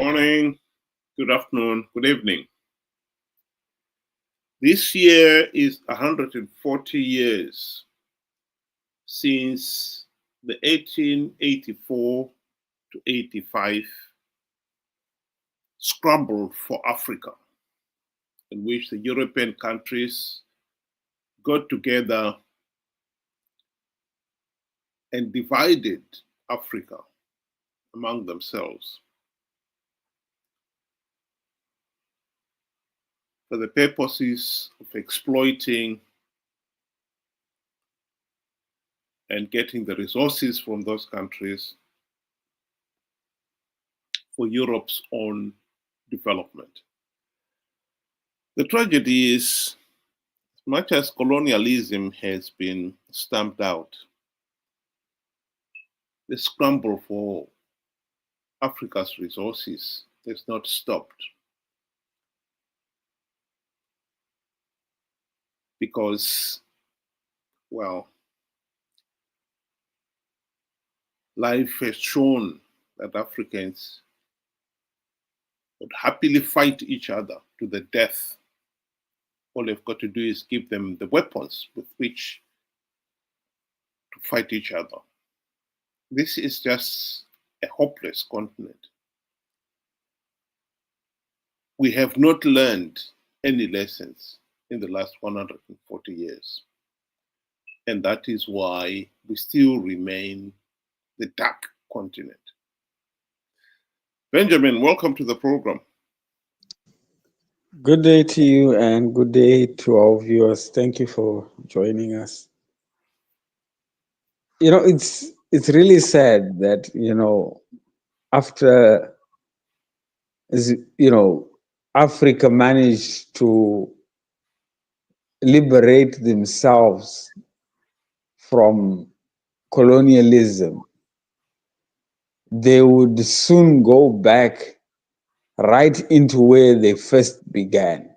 Morning, good afternoon, good evening. This year is 140 years since the 1884 to 85 Scramble for Africa, in which the European countries got together and divided Africa among themselves for the purposes of exploiting and getting the resources from those countries for Europe's own development. The tragedy is, as much as colonialism has been stamped out, the scramble for Africa's resources has not stopped, because, well, life has shown that Africans would happily fight each other to the death. All they've got to do is give them the weapons with which to fight each other. This is just a hopeless continent. We have not learned any lessons in the last 140 years. And that is why we still remain the dark continent. Benjamin, welcome to the program. Good day to you and good day to our viewers. Thank you for joining us. It's really sad that, after, Africa managed to liberate themselves from colonialism, they would soon go back right into where they first began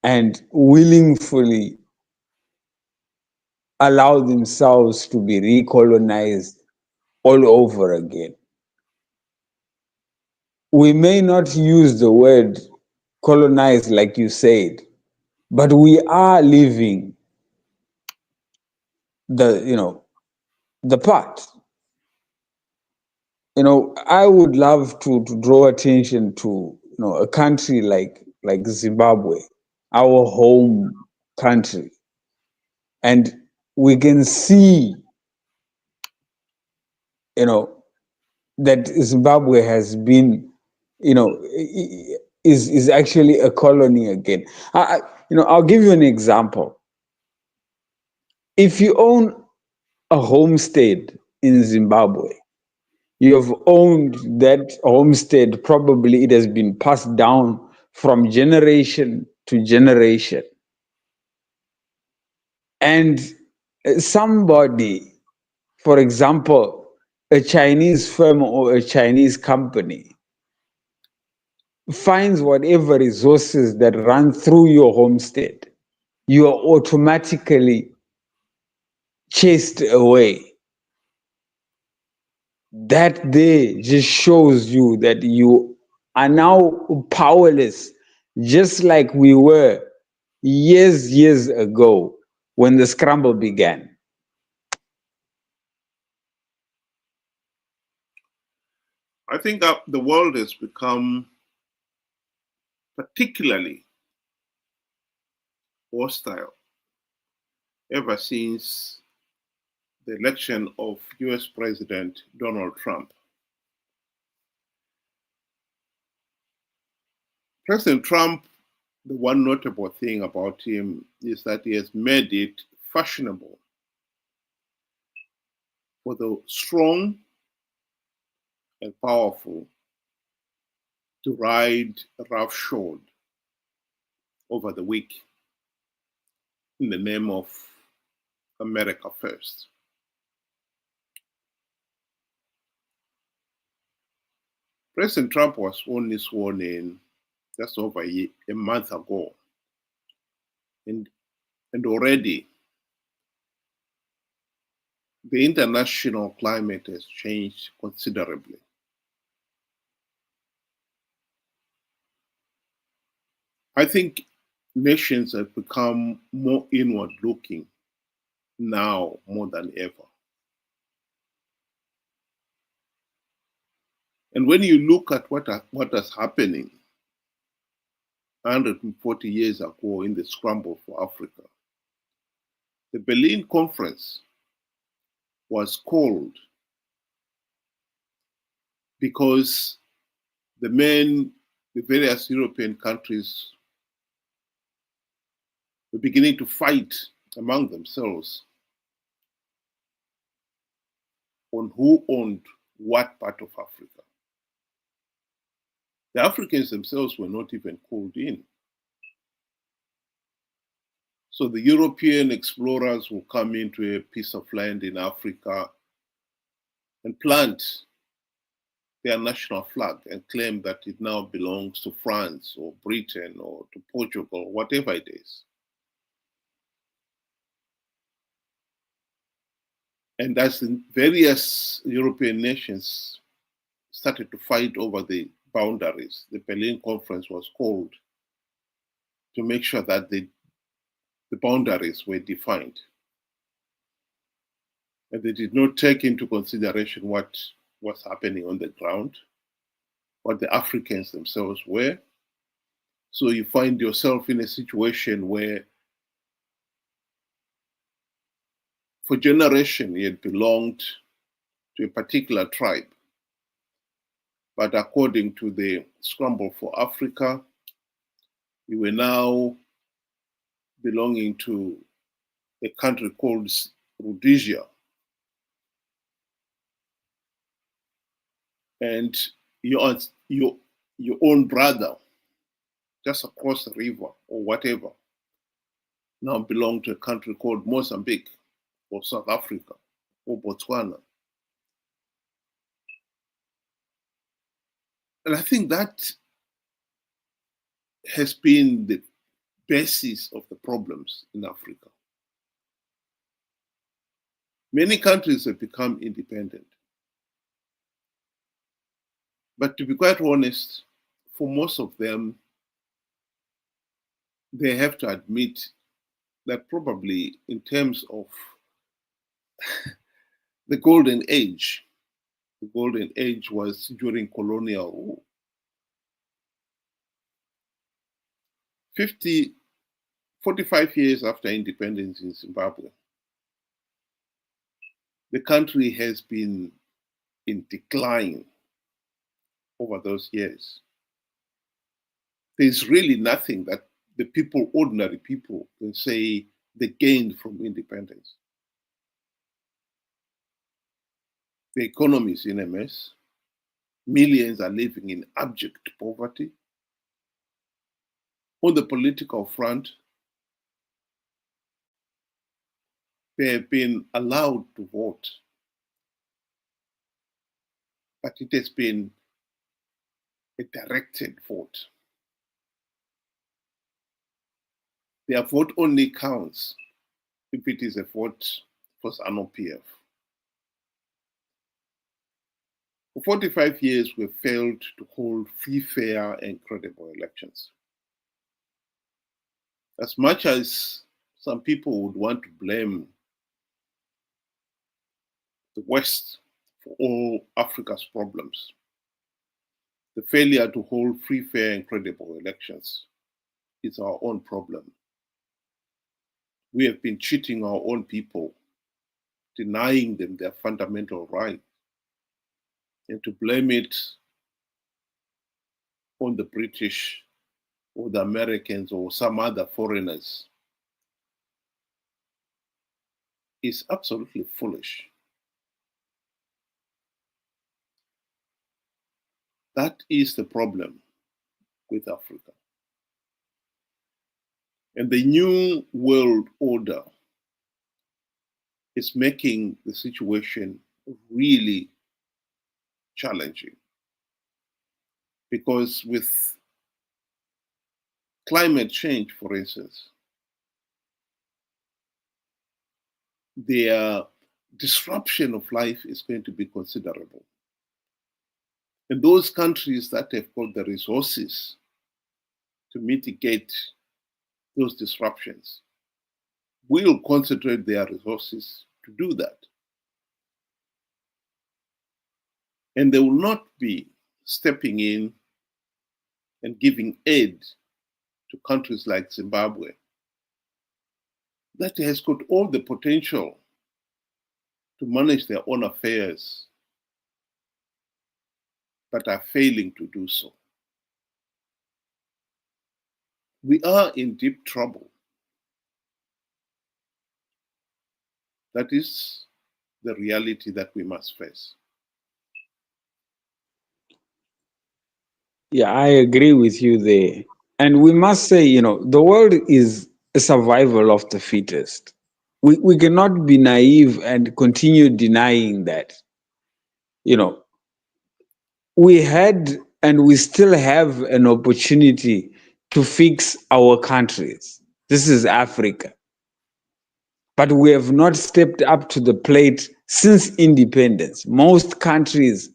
and willingly allow themselves to be recolonized all over again. We may not use the word colonize like you said, but we are living the part. I would love to draw attention to a country like Zimbabwe, our home country, and we can see that Zimbabwe has been, is actually a colony again. I'll give you an example. If you own a homestead in Zimbabwe, you have owned that homestead, probably it has been passed down from generation to generation. And somebody, for example, a Chinese firm or a Chinese company, finds whatever resources that run through your homestead, you are automatically chased away. That there just shows you that you are now powerless, just like we were years ago when the scramble began. I think the world has become particularly hostile ever since the election of US President Donald Trump. President Trump, the one notable thing about him is that he has made it fashionable for the strong and powerful to ride roughshod over the weak in the name of America First. President Trump was only sworn in just over a month ago, and already the international climate has changed considerably. I think nations have become more inward looking now more than ever. And when you look at what is happening 140 years ago in the Scramble for Africa, the Berlin Conference was called because the various European countries were beginning to fight among themselves on who owned what part of Africa. The Africans themselves were not even called in. So the European explorers will come into a piece of land in Africa and plant their national flag and claim that it now belongs to France or Britain or to Portugal, whatever it is. And as the various European nations started to fight over the boundaries, the Berlin Conference was called to make sure that the boundaries were defined. And they did not take into consideration what was happening on the ground, what the Africans themselves were. So you find yourself in a situation where for generations you had belonged to a particular tribe. But according to the Scramble for Africa, you were now belonging to a country called Rhodesia. And your own brother, just across the river or whatever, now belong to a country called Mozambique or South Africa or Botswana. And I think that has been the basis of the problems in Africa. Many countries have become independent. But to be quite honest, for most of them, they have to admit that probably in terms of the golden age was during colonial rule. 45 years after independence in Zimbabwe, the country has been in decline over those years. There's really nothing that the people, ordinary people, can say they gained from independence. The economy is in a mess. Millions are living in abject poverty. On the political front, they have been allowed to vote, but it has been a directed vote. Their vote only counts if it is a vote for ZANU-PF. For 45 years, we've failed to hold free, fair, and credible elections. As much as some people would want to blame the West for all Africa's problems, the failure to hold free, fair, and credible elections is our own problem. We have been cheating our own people, denying them their fundamental right, and to blame it on the British or the Americans or some other foreigners is absolutely foolish. That is the problem with Africa. And the new world order is making the situation really challenging. Because with climate change, for instance, their disruption of life is going to be considerable. And those countries that have got the resources to mitigate those disruptions will concentrate their resources to do that. And they will not be stepping in and giving aid to countries like Zimbabwe that has got all the potential to manage their own affairs, but are failing to do so. We are in deep trouble. That is the reality that we must face. Yeah, I agree with you there. And we must say, the world is a survival of the fittest. We cannot be naive and continue denying that. We had and we still have an opportunity to fix our countries. This is Africa. But we have not stepped up to the plate since independence. Most countries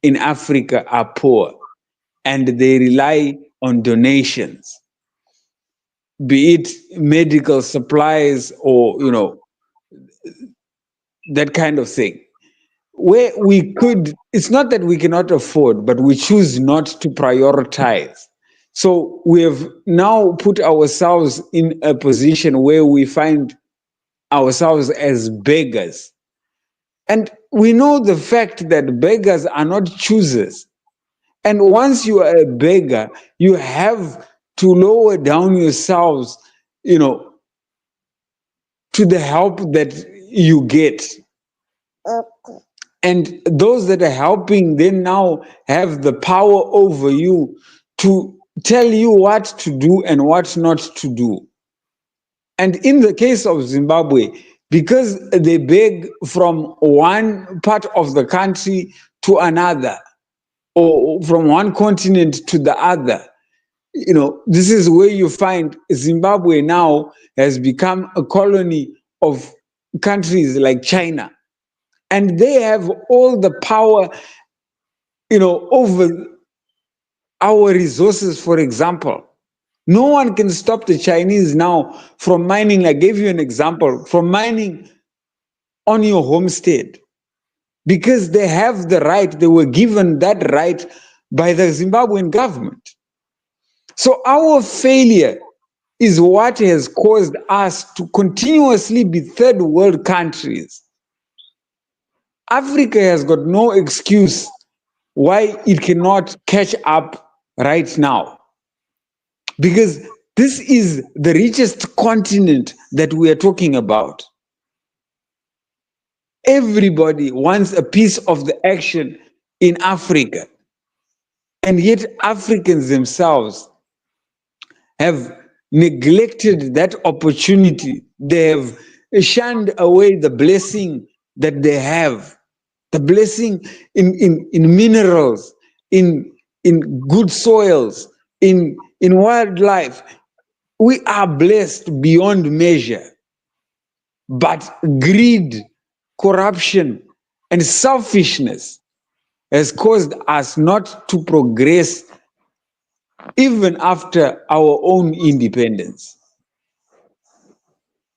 in Africa are poor and they rely on donations, be it medical supplies or, that kind of thing. Where we could, it's not that we cannot afford, but we choose not to prioritize. So we have now put ourselves in a position where we find ourselves as beggars. And we know the fact that beggars are not choosers. And once you are a beggar, you have to lower down yourselves, to the help that you get. And those that are helping, they now have the power over you to tell you what to do and what not to do. And in the case of Zimbabwe, because they beg from one part of the country to another, or from one continent to the other, this is where you find Zimbabwe now has become a colony of countries like China. And they have all the power, over our resources, for example. No one can stop the Chinese now from mining. I gave you an example, from mining on your homestead, because they have the right. They were given that right by the Zimbabwean government. So our failure is what has caused us to continuously be third world countries. Africa has got no excuse why it cannot catch up right now. Because this is the richest continent that we are talking about. Everybody wants a piece of the action in Africa. And yet Africans themselves have neglected that opportunity. They have shunned away the blessing that they have. The blessing in minerals, in good soils, in wildlife. We are blessed beyond measure. But greed, corruption, and selfishness has caused us not to progress even after our own independence.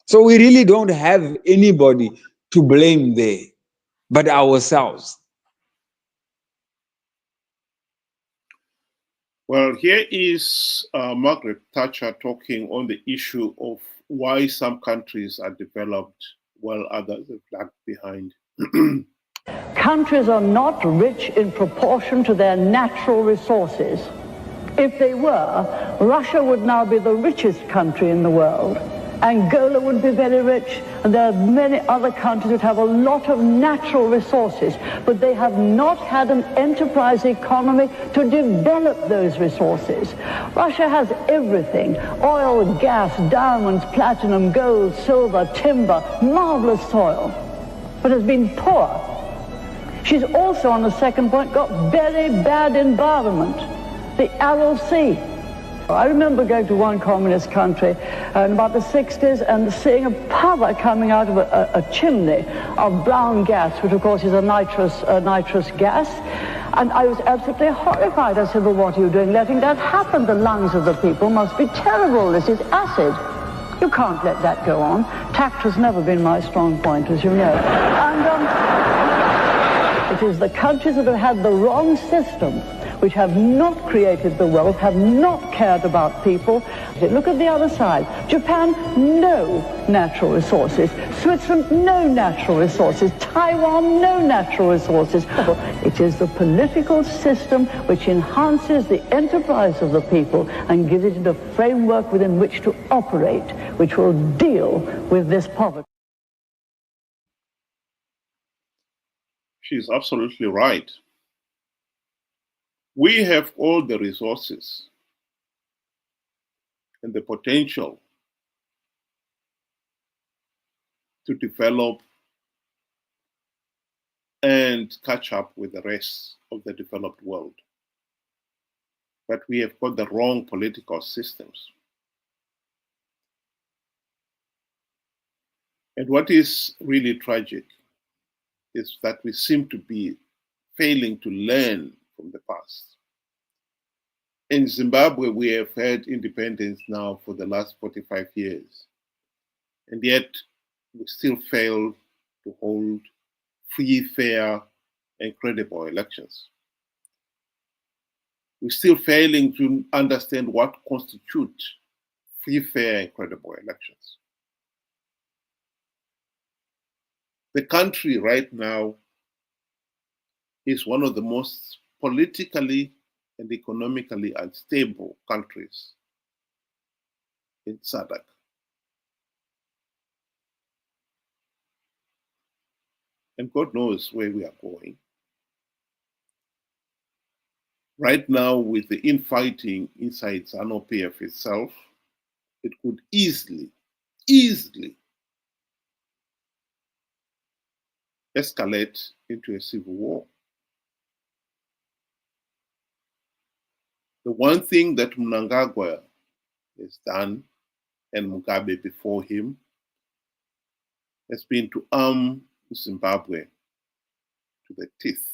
So we really don't have anybody to blame there but ourselves. Well, here is Margaret Thatcher talking on the issue of why some countries are developed while others are lagged behind. Countries are not rich in proportion to their natural resources. If they were, Russia would now be the richest country in the world. Angola would be very rich, and there are many other countries that have a lot of natural resources, but they have not had an enterprise economy to develop those resources. Russia has everything: oil, gas, diamonds, platinum, gold, silver, timber, marvelous soil, but has been poor. She's also, on the second point, got very bad environment, the Aral Sea. I remember going to one communist country in about the 60s and seeing a powder coming out of a chimney of brown gas, which of course is a nitrous gas. And I was absolutely horrified. I said, well, what are you doing letting that happen? The lungs of the people must be terrible. This is acid. You can't let that go on. Tact has never been my strong point, as you know. And it is the countries that have had the wrong system, which have not created the wealth, have not cared about people. Look at the other side. Japan, no natural resources. Switzerland, no natural resources. Taiwan, no natural resources. It is the political system which enhances the enterprise of the people and gives it a framework within which to operate, which will deal with this poverty. She's absolutely right. We have all the resources and the potential to develop and catch up with the rest of the developed world. But we have got the wrong political systems. And what is really tragic is that we seem to be failing to learn from the past. In Zimbabwe, we have had independence now for the last 45 years, and yet we still fail to hold free, fair, and credible elections. We're still failing to understand what constitutes free, fair, and credible elections. The country right now is one of the most politically and economically unstable countries in SADC. And God knows where we are going. Right now, with the infighting inside ZANU-PF itself, it could easily escalate into a civil war. The one thing that Mnangagwa has done, and Mugabe before him, has been to arm Zimbabwe to the teeth.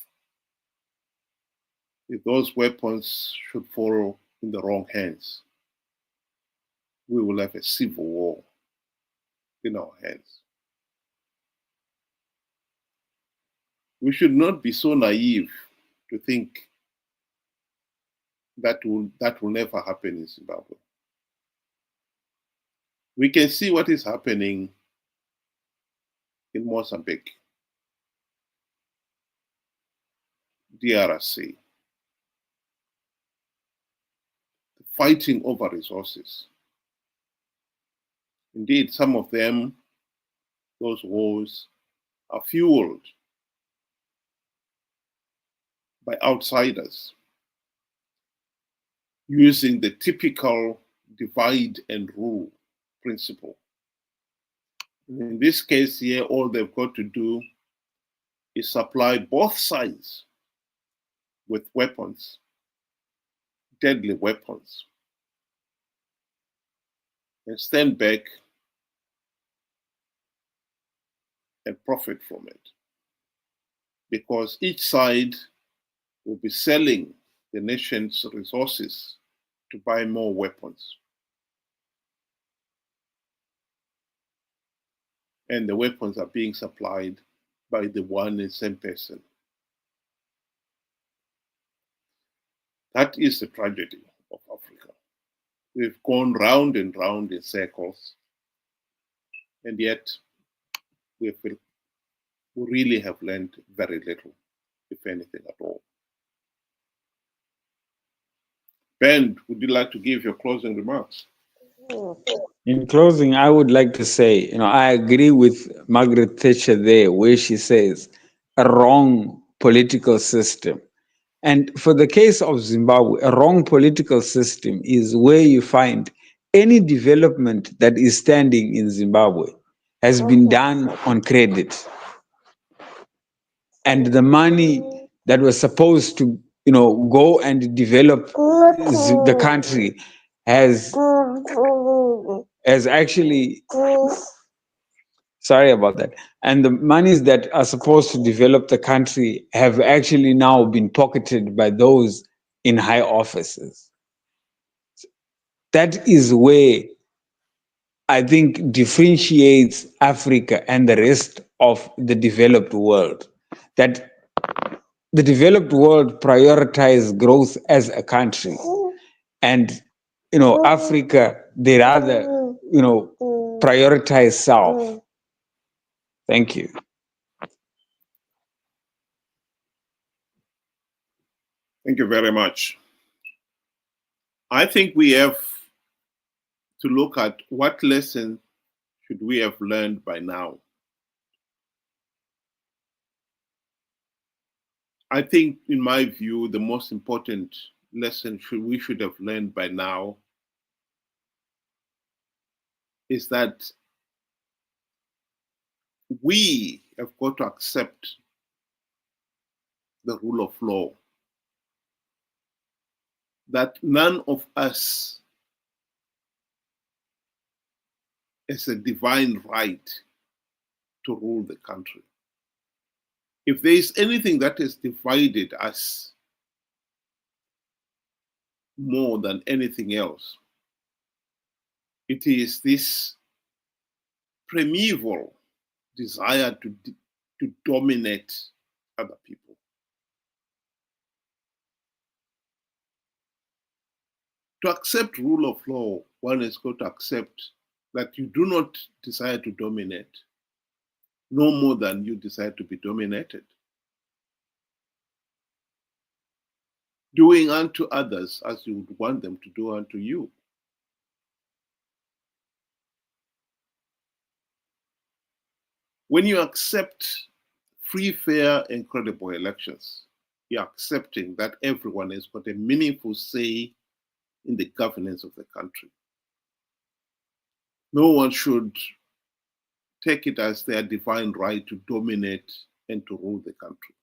If those weapons should fall in the wrong hands, we will have a civil war in our hands. We should not be so naive to think that will never happen in Zimbabwe. We can see what is happening in Mozambique, DRC, fighting over resources. Indeed, some of them, those wars, are fueled by outsiders using the typical divide and rule principle. In this case here, all they've got to do is supply both sides with weapons, deadly weapons, and stand back and profit from it. Because each side will be selling the nation's resources to buy more weapons. And the weapons are being supplied by the one and same person. That is the tragedy of Africa. We've gone round and round in circles, and yet we really have learned very little, if anything at all. Ben, would you like to give your closing remarks? In closing, I would like to say, I agree with Margaret Thatcher there, where she says a wrong political system. And for the case of Zimbabwe, a wrong political system is where you find any development that is standing in Zimbabwe has been done on credit. And the money that was supposed to, go and develop the country has actually Sorry about that. And the monies that are supposed to develop the country have actually now been pocketed by those in high offices. That is where I think differentiates Africa and the rest of the developed world. That the developed world prioritize growth as a country, and Africa, they rather prioritize self. Thank you. Thank you very much. I think we have to look at what lesson should we have learned by now. I think, in my view, the most important lesson we should have learned by now is that we have got to accept the rule of law, that none of us has a divine right to rule the country. If there is anything that has divided us more than anything else, it is this primeval desire to dominate other people. To accept rule of law, one has got to accept that you do not desire to dominate, no more than you desire to be dominated. Doing unto others as you would want them to do unto you. When you accept free, fair, and credible elections, you're accepting that everyone has got a meaningful say in the governance of the country. No one should take it as their divine right to dominate and to rule the country.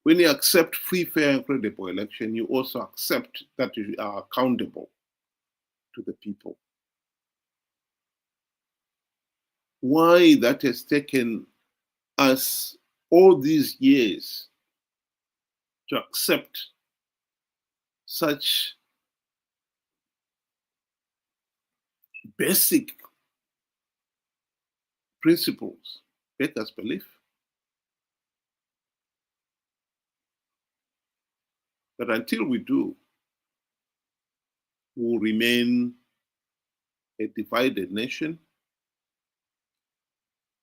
When you accept free, fair, and credible election, you also accept that you are accountable to the people. Why that has taken us all these years to accept such basic principles beggars belief. But until we do, we will remain a divided nation,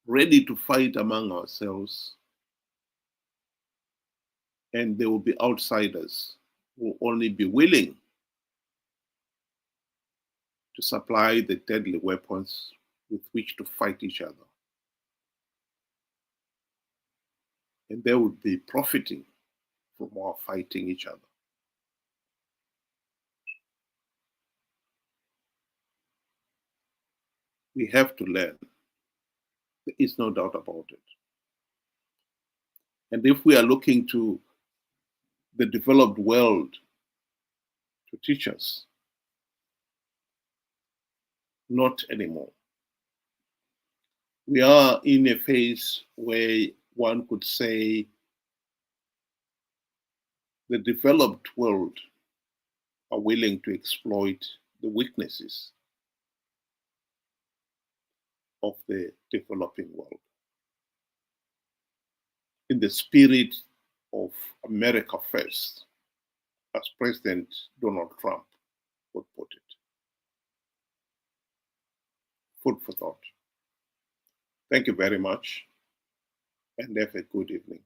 ready to fight among ourselves, and there will be outsiders who will only be willing to supply the deadly weapons with which to fight each other. And they would be profiting from our fighting each other. We have to learn. There is no doubt about it. And if we are looking to the developed world to teach us, not anymore. We are in a phase where one could say the developed world are willing to exploit the weaknesses of the developing world. In the spirit of America first, as President Donald Trump would put it. Food for thought. Thank you very much, and have a good evening.